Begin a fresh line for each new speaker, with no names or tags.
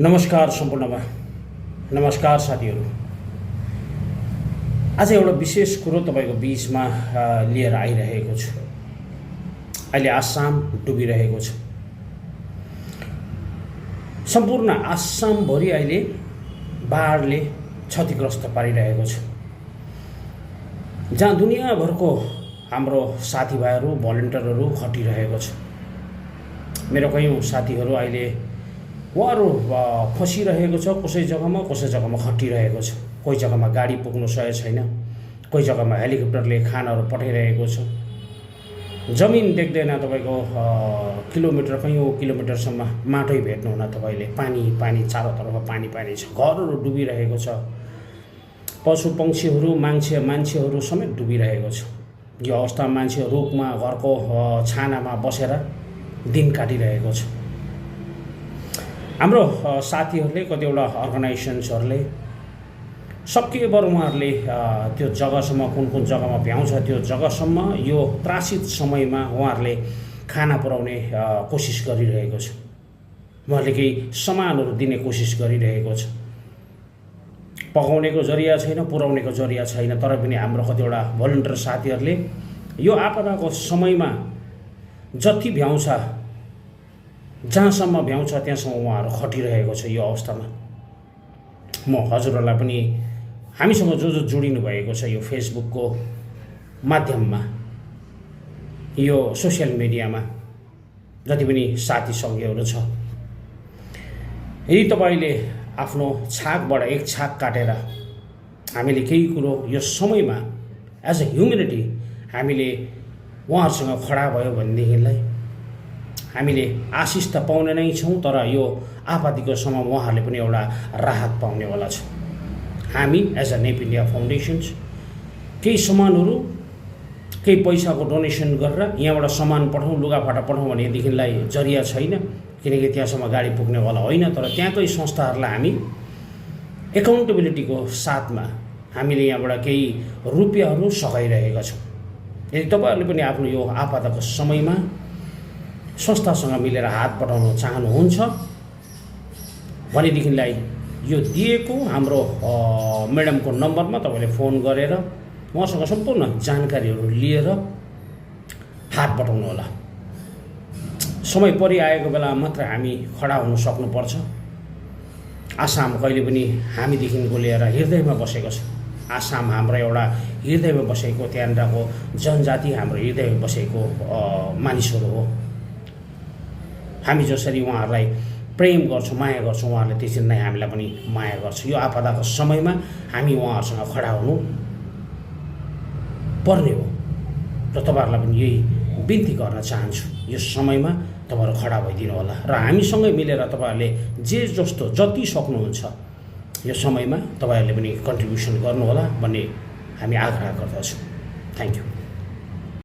नमस्कार सम्पूर्णमा। नमस्कार साथीहरू। आज एउटा विशेष कुरो तपाईको बीचमा लिएर आइरहेको छु। अहिले आसाम डुबिरहेको छ। सम्पूर्ण आसामभरि अहिले बाढले क्षतिग्रस्त पारिरहेको छ। जहाँ दुनियाँभरको हाम्रो साथीभाइहरू भलिन्टियरहरू खटिरहेको छ। मेरो कयौं साथीहरू अहिले उहाँहरू फसिरहेको छ। कसै जग्गामा खटिरहेको छ। कोही जग्गामा गाडी पुग्नु सकेको छैन। कोही जग्गामा हेलिकप्टरले खानाहरू पठाइरहेको छ। जमिन देख्दैन तपाईको कयौं किलोमिटरसम्म माटै भेट्नुहुन्न तपाईले। पानी चारैतर्फ पानी छ। घरहरू डुबिरहेको छ। पशु पंक्षीहरू मान्छेहरू समेत डुबिरहेको छ। यो अवस्थामा मान्छे रुखमा घरको छानामा बसेर दिन काटिरहेको छ। हाम्रो साथीहरूले कतिवटा अर्गनाइजेसन्सहरूले सकेभर उहाँहरूले त्यो जग्गासम्म कुन जग्गामा भ्याउँछ त्यो जग्गासम्म यो त्रासित समयमा उहाँहरूले खाना पुर्याउने कोसिस गरिरहेको छ। उहाँहरूले केही सामानहरू दिने कोसिस गरिरहेको छ। पकाउनेको जरिया छैन, पुर्याउनेको जरिया छैन। तर पनि हाम्रो कतिवटा भलिन्टियर साथीहरूले यो आपदाको समयमा जति भ्याउँछ, जहाँसम्म भ्याउँछ त्यहाँसम्म उहाँहरू खटिरहेको छ। यो अवस्थामा म हजुरहरूलाई पनि हामीसँग जो जोडिनु भएको छ यो फेसबुकको माध्यममा, यो सोसियल मिडियामा जति पनि साथी सङ्गीहरू छ, यदि तपाईले आफ्नो छाकबाट एक छाक काटेर हामीले केही कुरो यो समयमा एज अ ह्युम्यानिटी हामीले उहाँहरूसँग खडा भयो भनेदेखिलाई हामीले आशिष त पाउने नै छौँ। तर यो आपदाको समयमा उहाँहरूले पनि एउटा राहत पाउनेवाला छ। हामी एज अ नेप इन्डिया फाउन्डेसन्स केही सामानहरू, केही पैसाको डोनेसन गरेर यहाँबाट सामान पठाउँ, लुगाफाटा पठाउँ भनेदेखिलाई जरिया छैन, किनकि त्यहाँसम्म गाडी पुग्नेवाला होइन। तर त्यहाँकै संस्थाहरूलाई हामी एकाउन्टेबिलिटीको साथमा हामीले यहाँबाट केही रुपियाँहरू सघाइरहेका छौँ। यदि तपाईँहरूले पनि आफ्नो यो आपदाको समयमा संस्थासँग मिलेर हात बढाउन चाहनुहुन्छ भनेदेखिलाई यो दिएको हाम्रो म्याडमको नम्बरमा तपाईँले फोन गरेर उहाँसँग सम्पूर्ण जानकारीहरू लिएर हात बढाउनु होला। समय परिआएको बेला मात्र हामी खडा हुन सक्नुपर्छ। आसाम कहिले पनि हामीदेखिको लिएर हृदयमा बसेको छ। आसाम हाम्रो एउटा हृदयमा बसेको, त्यहाँनिरको जनजाति हाम्रो हृदयमा बसेको मानिसहरू हो। हामी जसरी उहाँहरूलाई प्रेम गर्छौँ, माया गर्छौँ, उहाँहरूले त्यसरी नै हामीलाई पनि माया गर्छ। यो आपदाको समयमा हामी उहाँहरूसँग खडा हुनु पर्ने हो र तपाईँहरूलाई पनि यही बिन्ती गर्न चाहन्छु। यो समयमा तपाईँहरू खडा भइदिनु होला र हामीसँगै मिलेर तपाईँहरूले जति सक्नुहुन्छ यो समयमा तपाईँहरूले पनि कन्ट्रिब्युसन गर्नुहोला भन्ने हामी आग्रह गर्दछौँ। Thank you.